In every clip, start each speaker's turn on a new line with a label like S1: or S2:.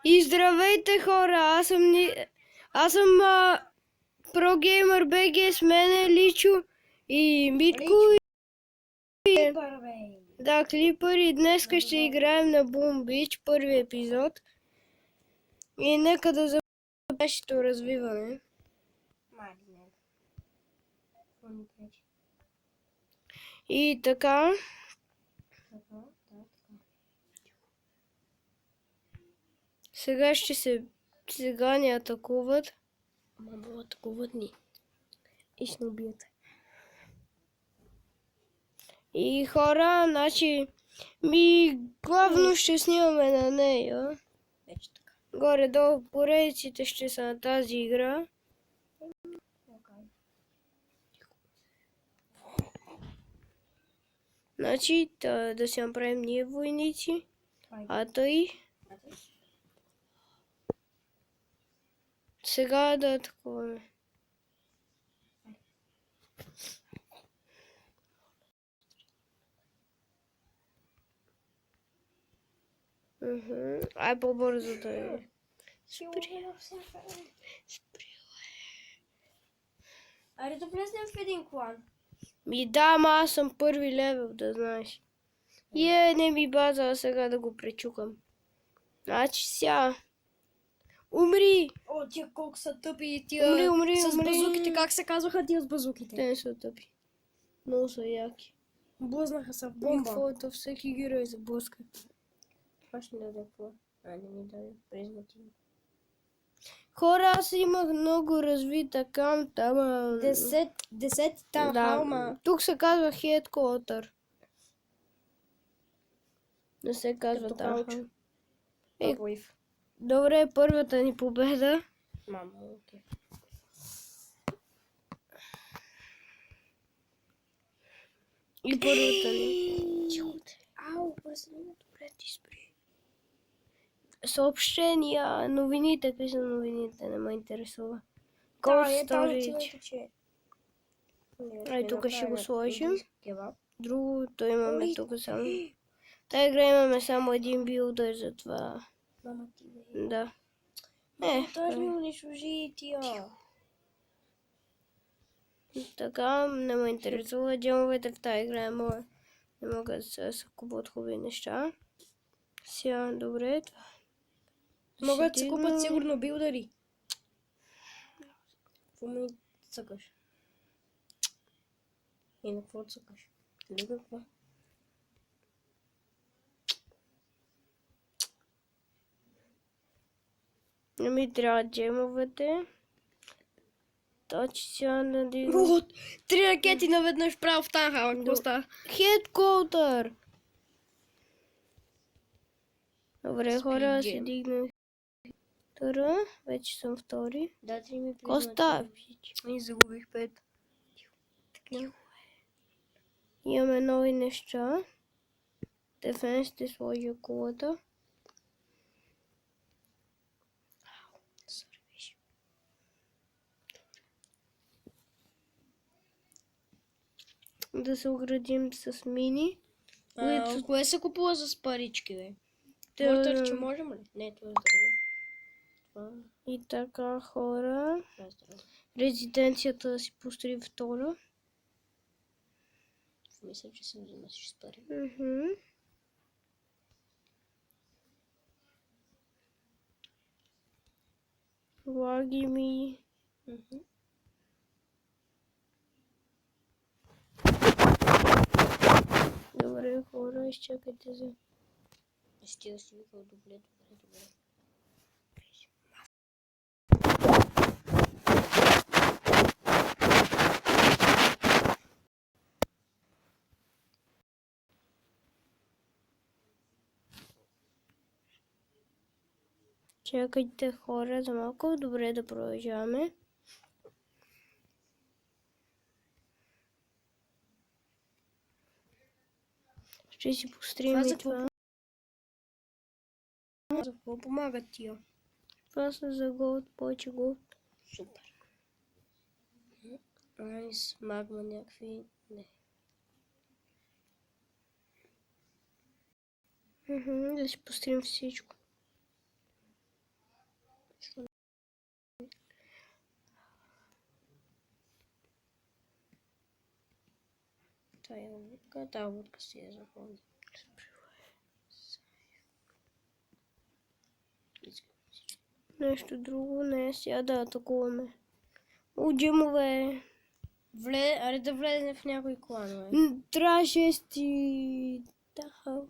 S1: И здравейте хора, аз съм ProGamer BG, с мен е Личо и Митко. Да, Клипър, и днес ще играем на Boom Beach, първи епизод. И нека да започнем нашето развиване. И така. Сега ни атакуват.
S2: Ама атакуват ни. И ще убият.
S1: И хора, значи, главно ще снимаме на нея.
S2: Вече така.
S1: Горе-долу поредиците ще са на тази игра. Значи, да си направим ние войници. А тъй. Сега да атакуваме. Ай, по-бързо да е.
S2: Аре да влезнем в един клан.
S1: Да, ама аз съм първи левел, да знаеш. Не ми база, а сега да го пречукам. Значи сега. Умри!
S2: О, тия колко са тъпи тия.
S1: Умри.
S2: С базуките, как се казваха тия с базуките?
S1: Те не са тъпи. Много са яки.
S2: Блъзнаха се в бомба.
S1: Каквото всеки герой се блъска.
S2: Това ще ми даде какво? Не ми даде признати.
S1: Хора, аз имах много развит акаунт, ама...
S2: 10 там халма.
S1: Тук се казва Headquarter. Не се казва там. Добре, първата ни победа.
S2: Мамо, окей.
S1: И първата ни.
S2: Ау, добре ти спри.
S1: Съобщения, новините, какви са новините, не ме интересува. Cold Storage. Ай, тук ще го сложим. Другото имаме тук само. Тая игра имаме само един билдър, затова. Да.
S2: Той ми унищожи тия.
S1: Така, не ме интересува. Джемовете в тази игра не могат да се купат хубави неща. Сега, добре.
S2: Могат да се купат сигурно билдъри. Какво ми цъкаш? И на какво цъкаш? Или какво?
S1: Не ми трябва джемовете. Точи сега надигна.
S2: 3 ракети наведнъж право в тази хала. Какво става?
S1: Headquarter! Добре, хора, си дигнах. Тара, вече съм втори.
S2: Дайте ми
S1: Коста.
S2: И загубих 5.
S1: Имаме нови неща. Дефенс ще сложа колата. Да се оградим с мини.
S2: Кое се купува с парички, бе? Мортър, че можем ли? Не, това е здраве.
S1: И така, хора. Резиденцията да си построи втора.
S2: Мисля, че се взимаш с пари.
S1: Лаги ми. Добре, хора, изчакайте за...
S2: Ще да си викал добре.
S1: Чакайте, хора, за малко. Добре, да продължаваме. Ще си построим и това.
S2: За какво помагат тия?
S1: Това са за голд, повече голд.
S2: Супер. Айс, магма някакви... Не.
S1: Да си построим всичко.
S2: Тая водка си я запомня.
S1: Нещо друго не е сега да атакуваме. Джимове.
S2: Аре да влезе в някой кланове.
S1: Трябва шести. Да.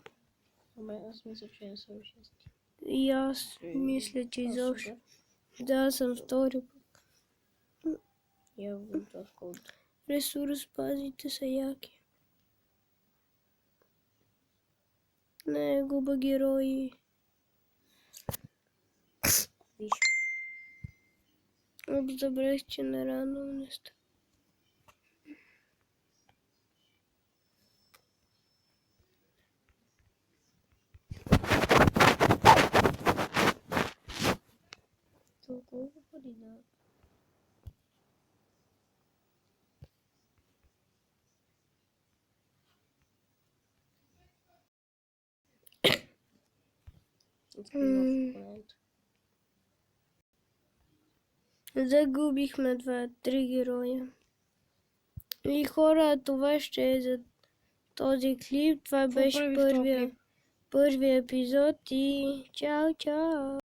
S2: Аз мисля, че не съм шести.
S1: И аз мисля, че изобщо. Да, съм втори.
S2: Я виждам това в колата.
S1: Ресурс базите са яки. Не, губа герои.
S2: Виж.
S1: Забравих, че на рано не сте.
S2: Толкова ходи да...
S1: Загубихме 2-3 героя. И хора, това ще е за този клип. Това беше първия епизод и чао, чао!